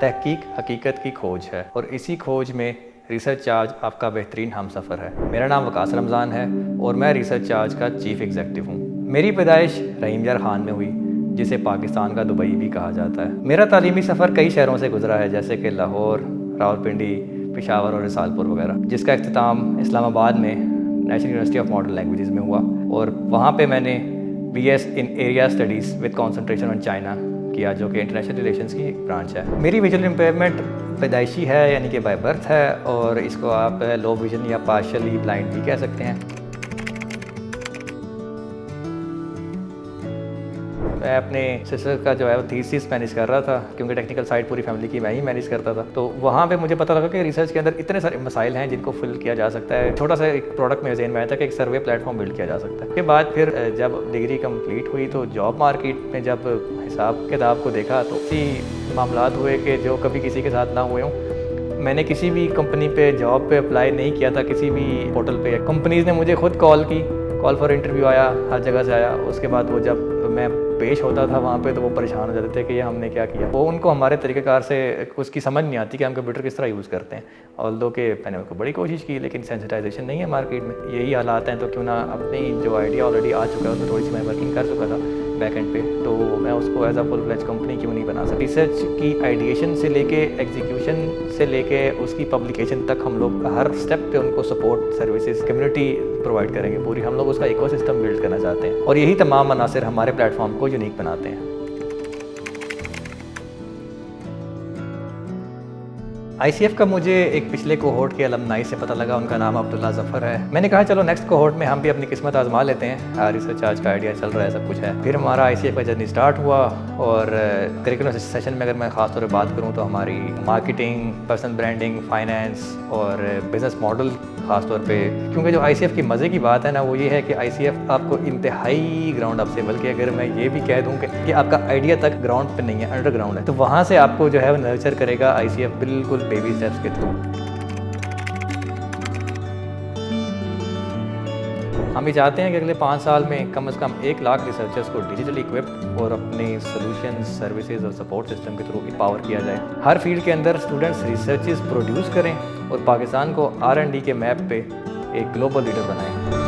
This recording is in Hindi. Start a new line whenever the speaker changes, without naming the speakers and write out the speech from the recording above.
तहकीक हकीकत की खोज है और इसी खोज में रिसर्च चार्ज आपका बेहतरीन हमसफ़र है। मेरा नाम वकास रमज़ान है और मैं रिसर्च चार्ज का चीफ़ एग्जीक्यूटिव हूँ। मेरी पैदाइश रहीम यार ख़ान में हुई, जिसे पाकिस्तान का दुबई भी कहा जाता है। मेरा तालीमी सफ़र कई शहरों से गुजरा है, जैसे कि लाहौर, रावलपिंडी, पेशावर और रिसालपुर वगैरह, जिसका इख्तिताम इस्लामाबाद में national university of modern languages में हुआ और वहाँ पे मैंने BS in area studies with concentration on China किया, जो कि इंटरनेशनल रिलेशंस की एक ब्रांच है। मेरी विजुअल इम्पेयरमेंट पैदाइशी है, यानी कि बाय बर्थ है, और इसको आप लो विजन या पार्शली ब्लाइंड भी कह सकते हैं। मैं अपने सिस्टर का जो है वो थीसिस मैनेज कर रहा था, क्योंकि टेक्निकल साइड पूरी फैमिली की मैं ही मैनेज करता था। तो वहाँ पे मुझे पता लगा कि रिसर्च के अंदर इतने सारे मसाइल हैं जिनको फिल किया जा सकता है। छोटा सा एक प्रोडक्ट मेरे ज़हन में आया था कि एक सर्वे प्लेटफॉर्म बिल्ड किया जा सकता है। उसके बाद फिर जब डिग्री कंप्लीट हुई तो जॉब मार्केट में जब हिसाब किताब को देखा तो ऐसी मामलात हुए कि जो कभी किसी के साथ ना हुए हों। मैंने किसी भी कंपनी पे जॉब पे अप्लाई नहीं किया था, किसी भी पोर्टल पे। कंपनीज़ ने मुझे खुद कॉल फॉर इंटरव्यू आया, हर जगह से आया। उसके बाद वो जब मैं पेश होता था वहाँ पे तो वो परेशान हो जाते थे कि ये हमने क्या किया। वो उनको हमारे तरीक़ेकार से उसकी समझ नहीं आती कि हम कंप्यूटर किस तरह यूज़ करते हैं। ऑल्दो कि मैंने उसको बड़ी कोशिश की, लेकिन सेंसिटाइजेशन नहीं है मार्केट में। यही हालात हैं, तो क्यों ना अपनी जो आइडिया ऑलरेडी आ चुका है उसमें थोड़ी सी मैं वर्किंग कर चुका था बैकएंड पे, तो मैं उसको as a full fledge company क्यों नहीं बना सकता। रिसर्च की आइडिएशन से लेके एग्जीक्यूशन से लेके उसकी पब्लिकेशन तक हम लोग हर स्टेप पे उनको सपोर्ट सर्विसेज कम्युनिटी प्रोवाइड करेंगे पूरी। हम लोग उसका इकोसिस्टम बिल्ड करना चाहते हैं और यही तमाम अनासर हमारे प्लेटफॉर्म को यूनिक बनाते हैं। ICF का मुझे एक पिछले कोहोर्ट के अलमनाई से पता लगा, उनका नाम अब्दुल्ला ज़फ़र है। मैंने कहा चलो नेक्स्ट कोहोर्ट में हम भी अपनी किस्मत आजमा लेते हैं। रिसर्च चार्ज का आइडिया चल रहा है, सब कुछ है। फिर हमारा ICF का जर्नी स्टार्ट हुआ और करिकुलम सेशन में अगर मैं ख़ास तौर पर बात करूँ तो हमारी मार्केटिंग, पर्सनल ब्रांडिंग, फाइनेंस और बिज़नेस मॉडल ख़ास तौर पे, क्योंकि जो ICF की मज़े की बात है ना वो ये है कि ICF आपको इंतहाई ग्राउंड अप से, बल्कि अगर मैं ये भी कह दूँ कि आपका आइडिया तक ग्राउंड पे नहीं है, अंडरग्राउंड है, तो वहाँ से आपको जो है वो नर्चर करेगा ICF बिल्कुल बेबी स्टेप्स के थ्रू। हम भी चाहते हैं कि अगले 5 साल में कम से कम 1 लाख रिसर्चर्स को डिजिटली इक्विप्ड और अपने सॉल्यूशंस, सर्विसेज और सपोर्ट सिस्टम के थ्रू एम्पावर किया जाए। हर फील्ड के अंदर स्टूडेंट्स रिसर्चेस प्रोड्यूस करें और पाकिस्तान को R&D के मैप पे एक ग्लोबल लीडर बनाएं।